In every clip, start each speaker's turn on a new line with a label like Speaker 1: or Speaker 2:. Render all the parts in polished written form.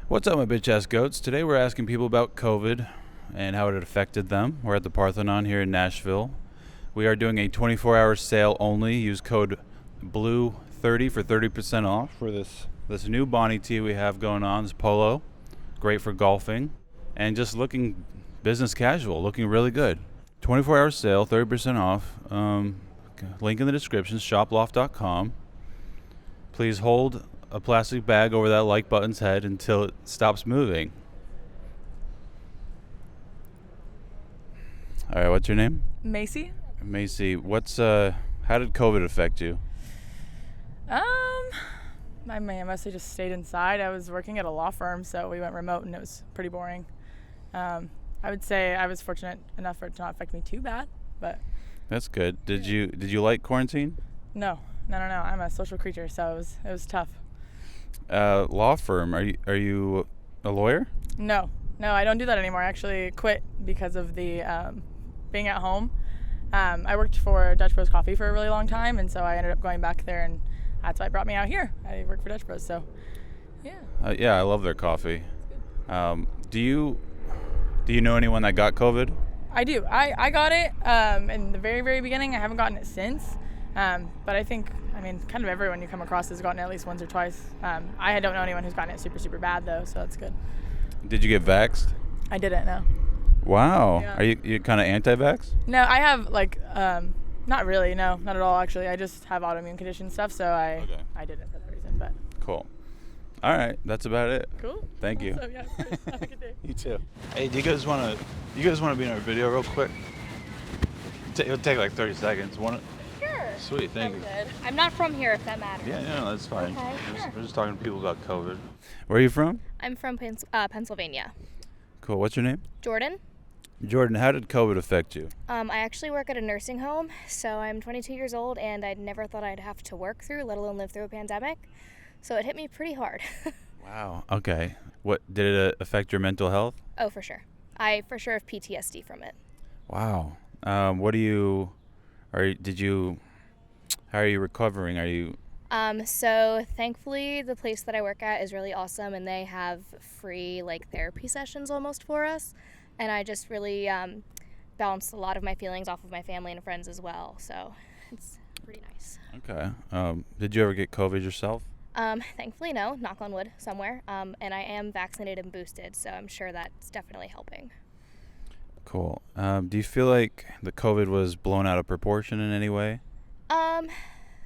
Speaker 1: What's up, my bitch-ass goats? Today we're asking people about COVID and how it affected them. We're at the Parthenon here in Nashville. We are doing a 24-hour sale only. Use code BLUE30 for 30% off for this new Bonnie tee we have going on, this polo. Great for golfing and just looking business casual, looking really good. 24-hour sale, 30% off. Link in the description, shoploft.com. Please hold a plastic bag over that like button's head until it stops moving. All right, what's your name?
Speaker 2: Macy.
Speaker 1: Macy, how did COVID affect you?
Speaker 2: I mostly just stayed inside. I was working at a law firm, so we went remote, and it was pretty boring. I would say I was fortunate enough for it to not affect me too bad, but
Speaker 1: That's good. Did you like quarantine?
Speaker 2: no. I'm a social creature, so it was tough.
Speaker 1: Law firm. Are you a lawyer?
Speaker 2: No, I don't do that anymore. I actually quit because of the being at home. I worked for Dutch Bros Coffee for a really long time, and so I ended up going back there, and that's why it brought me out here. I work for Dutch Bros, so yeah.
Speaker 1: Yeah, I love their coffee. Do you know anyone that got COVID?
Speaker 2: I do. I got it in the very, very beginning. I haven't gotten it since. But I think, kind of everyone you come across has gotten it at least once or twice. I don't know anyone who's gotten it super, super bad, though, so that's good.
Speaker 1: Did you get vaxxed?
Speaker 2: I didn't, no.
Speaker 1: Wow.
Speaker 2: Yeah.
Speaker 1: Are you kind of anti-vax?
Speaker 2: No, I have, not really, no, not at all, actually. I just have autoimmune condition stuff, so I didn't for that reason, but.
Speaker 1: Cool. All right, that's about it.
Speaker 2: Cool.
Speaker 1: Thank you.
Speaker 2: Awesome, yeah, of course. Have a good day.
Speaker 1: You too. Hey, do you guys want to be in our video real quick? It'll take like 30 seconds.
Speaker 3: Sure.
Speaker 1: Sweet, thank you.
Speaker 3: Good. I'm not from here, if that matters.
Speaker 1: Yeah, no, that's fine.
Speaker 3: Okay,
Speaker 1: We're just talking to people about COVID. Where are you from?
Speaker 3: I'm from Pennsylvania.
Speaker 1: Cool. What's your name?
Speaker 3: Jordan.
Speaker 1: Jordan, how did COVID affect you?
Speaker 3: I actually work at a nursing home, so I'm 22 years old, and I never thought I'd have to work through, let alone live through a pandemic. So it hit me pretty hard.
Speaker 1: Wow. Okay. What did it affect your mental health?
Speaker 3: Oh, for sure. I for sure have PTSD from it.
Speaker 1: Wow. How are you recovering?
Speaker 3: So thankfully the place that I work at is really awesome, and they have free therapy sessions almost for us, and I just really balanced a lot of my feelings off of my family and friends as well, so it's pretty nice.
Speaker 1: Okay. Did you ever get COVID yourself?
Speaker 3: Thankfully no, knock on wood somewhere, and I am vaccinated and boosted, so I'm sure that's definitely helping.
Speaker 1: Cool. Do you feel like the COVID was blown out of proportion in any way?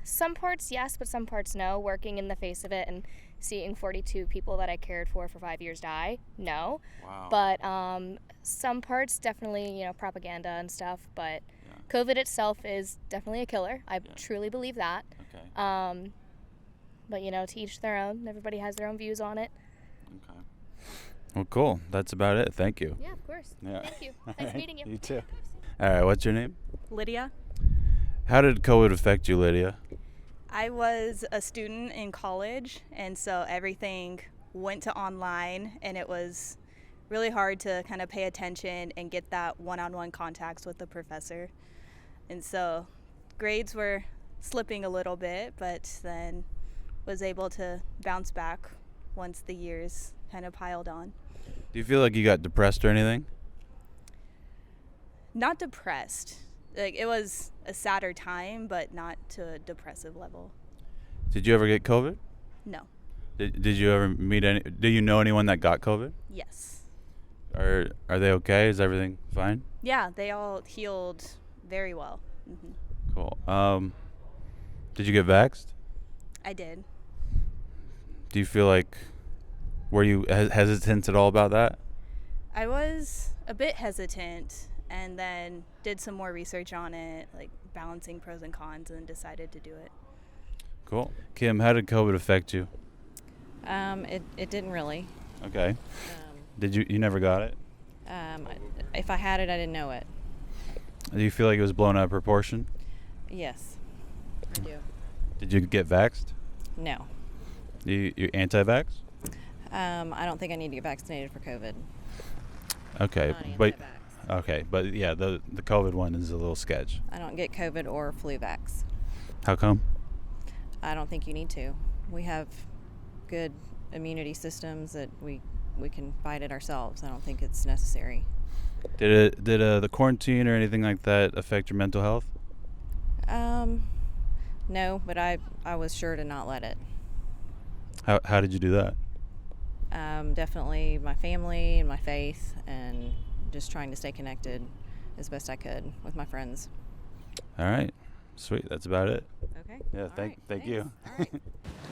Speaker 3: Some parts yes, but some parts no. Working in the face of it and seeing 42 people that I cared for 5 years die, no.
Speaker 1: Wow.
Speaker 3: But some parts definitely, propaganda and stuff. But
Speaker 1: Yeah.
Speaker 3: COVID itself is definitely a killer. I truly believe that.
Speaker 1: Okay.
Speaker 3: But to each their own. Everybody has their own views on it.
Speaker 1: Okay. Well, cool. That's about it. Thank you.
Speaker 3: Yeah, of course.
Speaker 1: Yeah.
Speaker 3: Thank you.
Speaker 1: All
Speaker 3: Nice
Speaker 1: right.
Speaker 3: meeting you.
Speaker 1: You too. All right. What's your name?
Speaker 4: Lydia.
Speaker 1: How did COVID affect you, Lydia?
Speaker 4: I was a student in college, and so everything went to online, and it was really hard to kind of pay attention and get that one-on-one contacts with the professor. And so grades were slipping a little bit, but then was able to bounce back once the years kind of piled on.
Speaker 1: Do you feel like you got depressed or anything?
Speaker 4: Not depressed. It was a sadder time, but not to a depressive level.
Speaker 1: Did you ever get COVID?
Speaker 4: No.
Speaker 1: Did you ever do you know anyone that got COVID?
Speaker 4: Yes.
Speaker 1: Are they okay? Is everything fine?
Speaker 4: Yeah, they all healed very well. Mm-hmm.
Speaker 1: Cool. Did you get vaxxed?
Speaker 4: I did.
Speaker 1: Do you feel like, were you hesitant at all about that?
Speaker 4: I was a bit hesitant, and then did some more research on it, balancing pros and cons, and decided to do it.
Speaker 1: Cool. Kim, how did COVID affect you?
Speaker 5: It didn't really.
Speaker 1: Okay. Did you never got it?
Speaker 5: If I had it, I didn't know it.
Speaker 1: Do you feel like it was blown out of proportion?
Speaker 5: Yes, I do.
Speaker 1: Did you get vaxxed?
Speaker 5: No.
Speaker 1: You anti-vax?
Speaker 5: I don't think I need to get vaccinated for COVID.
Speaker 1: Okay,
Speaker 5: Not
Speaker 1: but
Speaker 5: anti-vax.
Speaker 1: okay, but yeah, the COVID one is a little sketch.
Speaker 5: I don't get COVID or flu vax.
Speaker 1: How come?
Speaker 5: I don't think you need to. We have good immunity systems that we can fight it ourselves. I don't think it's necessary.
Speaker 1: Did the quarantine or anything like that affect your mental health?
Speaker 5: No, but I was sure to not let it.
Speaker 1: How did you do that?
Speaker 5: Definitely my family and my faith, and just trying to stay connected as best I could with my friends.
Speaker 1: All right, sweet. That's about it.
Speaker 5: Okay.
Speaker 1: Yeah,
Speaker 5: All
Speaker 1: thank
Speaker 5: right,
Speaker 1: you.
Speaker 5: thanks. All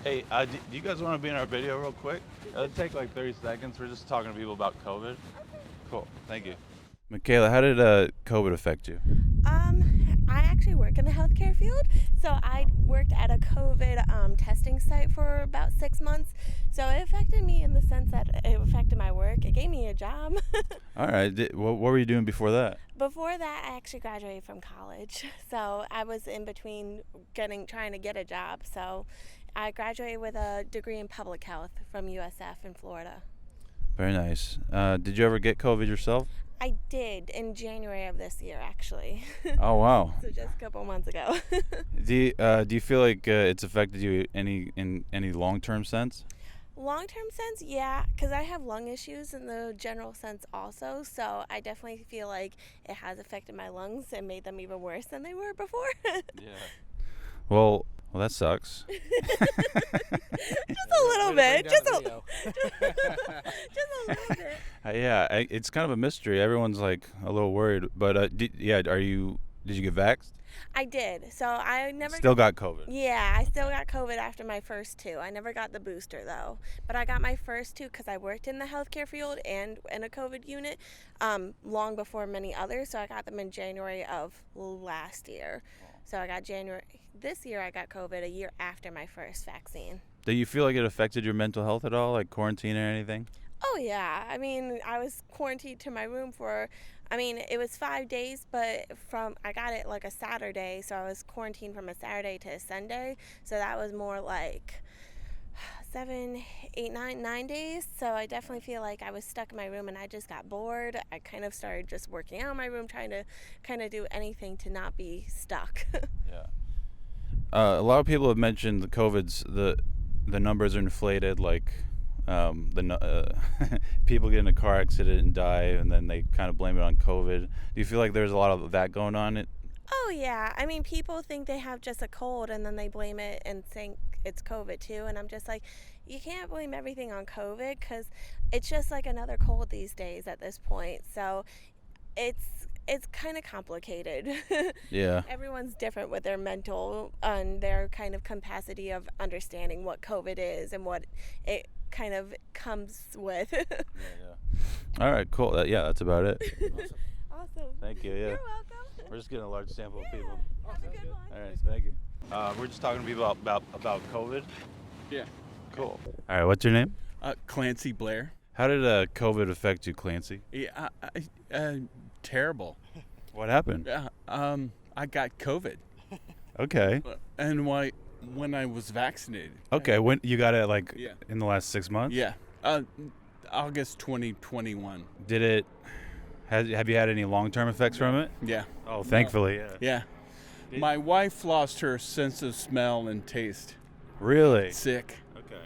Speaker 5: right.
Speaker 1: Hey, do you guys want to be in our video real quick? It'll take like 30 seconds. We're just talking to people about COVID. Cool. Thank you. Michaela, how did COVID affect you?
Speaker 6: I actually work in the healthcare field, so I worked at a COVID testing site for about 6 months. So it affected me in the sense that it affected my work. It gave me a job.
Speaker 1: All right. What were you doing before that?
Speaker 6: Before that, I actually graduated from college, so I was in between trying to get a job. So I graduated with a degree in public health from USF in Florida.
Speaker 1: Very nice. Did you ever get COVID yourself?
Speaker 6: I did in January of this year, actually.
Speaker 1: Oh wow.
Speaker 6: So just a couple months ago.
Speaker 1: Do you feel like it's affected you in any long-term sense?
Speaker 6: Long-term sense, yeah, because I have lung issues in the general sense also, so I definitely feel like it has affected my lungs and made them even worse than they were before.
Speaker 1: Yeah. Well, that sucks.
Speaker 6: Just a little bit. Just a little bit.
Speaker 1: Yeah, it's kind of a mystery. Everyone's like a little worried, but did you get vaxxed?
Speaker 6: I did. So I never
Speaker 1: Still got COVID.
Speaker 6: Yeah, I still got COVID after my first two. I never got the booster though, but I got my first two because I worked in the healthcare field and in a COVID unit long before many others. So I got them in January of last year. So I got this year I got COVID a year after my first vaccine.
Speaker 1: Do you feel like it affected your mental health at all, like quarantine or anything?
Speaker 6: Oh yeah, I mean I was quarantined to my room it was 5 days, but I got it like a Saturday, so I was quarantined from a Saturday to a Sunday, so that was more like 7, 8, 9 days. So I definitely feel like I was stuck in my room and I just got bored. I kind of started just working out in my room, trying to kind of do anything to not be stuck.
Speaker 1: Yeah. A lot of people have mentioned the numbers are inflated, like people get in a car accident and die, and then they kind of blame it on COVID. Do you feel like there's a lot of that going on?
Speaker 6: Oh yeah, I mean people think they have just a cold and then they blame it and think it's COVID too, and I'm just like, you can't blame everything on COVID because it's just like another cold these days at this point. So it's kind of complicated.
Speaker 1: Yeah.
Speaker 6: Everyone's different with their mental and their kind of capacity of understanding what COVID is and what it kind of comes with.
Speaker 1: Yeah. All right, cool. That's about it.
Speaker 6: Awesome.
Speaker 1: Thank you. Yeah.
Speaker 6: You're welcome.
Speaker 1: We're just getting a large sample of people.
Speaker 6: Have a good one.
Speaker 1: All right, thank you. We're just talking to people about COVID.
Speaker 7: Yeah.
Speaker 1: Cool. All right, what's your name?
Speaker 7: Clancy Blair.
Speaker 1: How did COVID affect you, Clancy?
Speaker 7: Yeah, terrible.
Speaker 1: What happened?
Speaker 7: I got COVID,
Speaker 1: Okay.
Speaker 7: and when I was vaccinated.
Speaker 1: Okay, when you got it, like
Speaker 7: Yeah.
Speaker 1: in the last 6 months?
Speaker 7: Yeah. August 2021.
Speaker 1: Have you had any long-term effects from it?
Speaker 7: Yeah.
Speaker 1: Oh, thankfully, yeah.
Speaker 7: Yeah. My wife lost her sense of smell and taste.
Speaker 1: Really?
Speaker 7: Sick.
Speaker 1: Okay.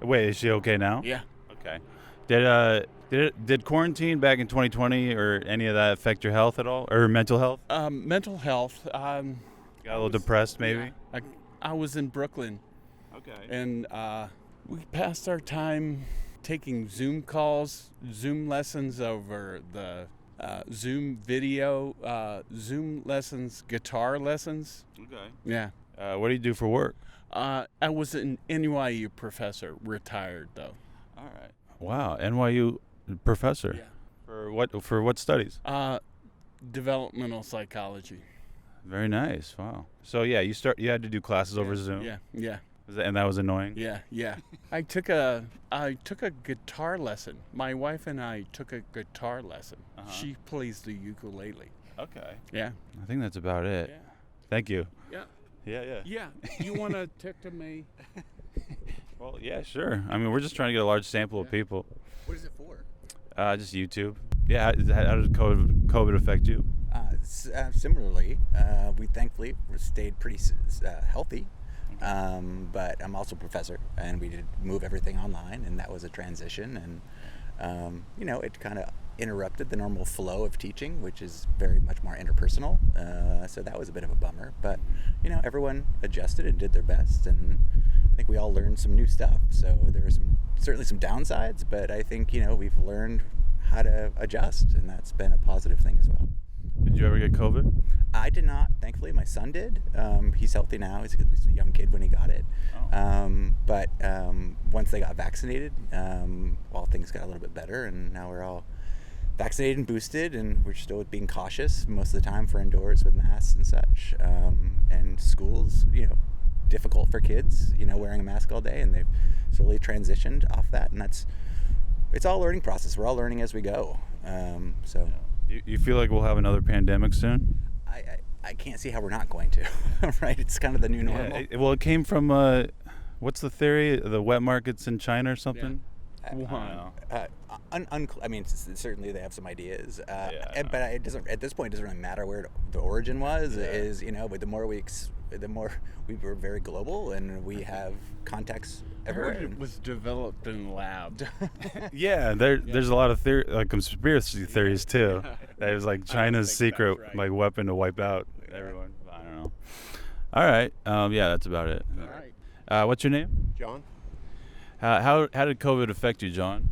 Speaker 1: Wait, is she okay now?
Speaker 7: Yeah.
Speaker 1: Okay. Did quarantine back in 2020 or any of that affect your health at all, or mental health?
Speaker 7: Mental health.
Speaker 1: Got a little depressed, maybe.
Speaker 7: Yeah, I was in Brooklyn,
Speaker 1: Okay.
Speaker 7: and we passed our time taking Zoom calls, Zoom lessons over the Zoom video, Zoom lessons, guitar lessons.
Speaker 1: Okay.
Speaker 7: Yeah.
Speaker 1: What do you do for work?
Speaker 7: I was an NYU professor, retired though.
Speaker 1: All right. Wow, NYU professor.
Speaker 7: Yeah.
Speaker 1: For what studies?
Speaker 7: Developmental psychology.
Speaker 1: Very nice. Wow. So yeah, you had to do classes over Zoom.
Speaker 7: Yeah.
Speaker 1: And that was annoying.
Speaker 7: Yeah. I took a guitar lesson. My wife and I took a guitar lesson.
Speaker 1: Uh-huh.
Speaker 7: She plays the ukulele.
Speaker 1: Okay.
Speaker 7: Yeah.
Speaker 1: I think that's about it.
Speaker 7: Yeah.
Speaker 1: Thank you.
Speaker 7: Yeah.
Speaker 1: Yeah.
Speaker 7: Yeah. You want to talk to me?
Speaker 1: Well, yeah, sure. I mean, we're just trying to get a large sample of people.
Speaker 8: What is it for?
Speaker 1: Just YouTube. Yeah. How did COVID affect you?
Speaker 8: Similarly, we thankfully stayed pretty healthy. but I'm also a professor, and we did move everything online, and that was a transition, and it kind of interrupted the normal flow of teaching, which is very much more interpersonal. So that was a bit of a bummer, but everyone adjusted and did their best, and I think we all learned some new stuff. So there were certainly some downsides, but I think we've learned how to adjust, and that's been a positive thing as well.
Speaker 1: Did you ever get COVID?
Speaker 8: I did not. Thankfully, my son did. He's healthy now. He's a young kid when he got it. But once they got vaccinated, things got a little bit better, and now we're all vaccinated and boosted, and we're still being cautious most of the time for indoors with masks and such. And schools, difficult for kids, wearing a mask all day, and they've slowly transitioned off that, and it's all a learning process. We're all learning as we go. So.
Speaker 1: You feel like we'll have another pandemic soon?
Speaker 8: I can't see how we're not going to, right? It's kind of the new normal.
Speaker 1: Well, it came from, what's the theory? The wet markets in China or something?
Speaker 8: I mean, certainly they have some ideas, but it doesn't. At this point, it doesn't really matter where the origin was. But the more we were very global, and we have contacts everywhere.
Speaker 7: I heard it was developed in lab.
Speaker 1: Yeah, there's a lot of conspiracy theories too. That was like China's secret weapon to wipe out everyone. I don't know. All right. That's about it.
Speaker 7: All right.
Speaker 1: What's your name?
Speaker 9: John.
Speaker 1: How did COVID affect you, John?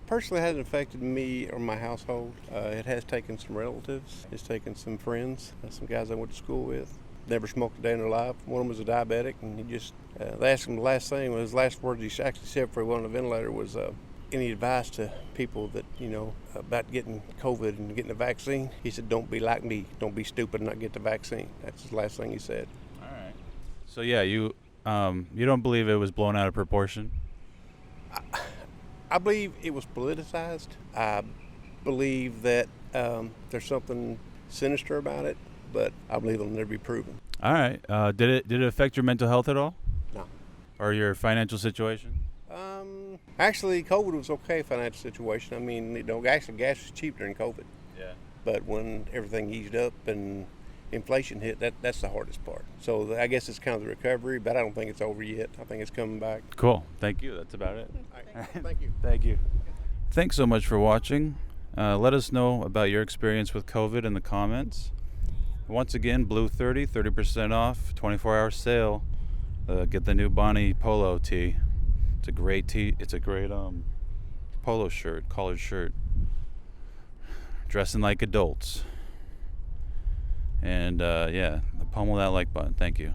Speaker 9: Personally, it hasn't affected me or my household. It has taken some relatives. It's taken some friends, some guys I went to school with. Never smoked a day in their life. One of them was a diabetic, and he just they asked him the last thing. His last words he actually said before he went on the ventilator was, "Any advice to people that about getting COVID and getting the vaccine?" He said, "Don't be like me. Don't be stupid and not get the vaccine." That's his last thing he said.
Speaker 1: All right. So you don't believe it was blown out of proportion?
Speaker 9: I believe it was politicized. I believe that there's something sinister about it, but I believe it'll never be proven.
Speaker 1: All right. Did it affect your mental health at all?
Speaker 9: No.
Speaker 1: Or your financial situation?
Speaker 9: Actually, COVID was okay financial situation. I mean, actually gas was cheap during COVID.
Speaker 1: Yeah.
Speaker 9: But when everything eased up and inflation hit, that's the hardest part. So I guess it's kind of the recovery, but I don't think it's over yet. I think it's coming back.
Speaker 1: Cool. Thank you. That's about it.
Speaker 9: Thank you.
Speaker 1: Thank you. Thanks so much for watching. Let us know about your experience with COVID in the comments. Once again, Blue 30% off, 24-hour sale. Get the new Bonnie polo tee. It's a great tee. It's a great polo shirt, collared shirt. Dressing like adults. And pummel that like button. Thank you.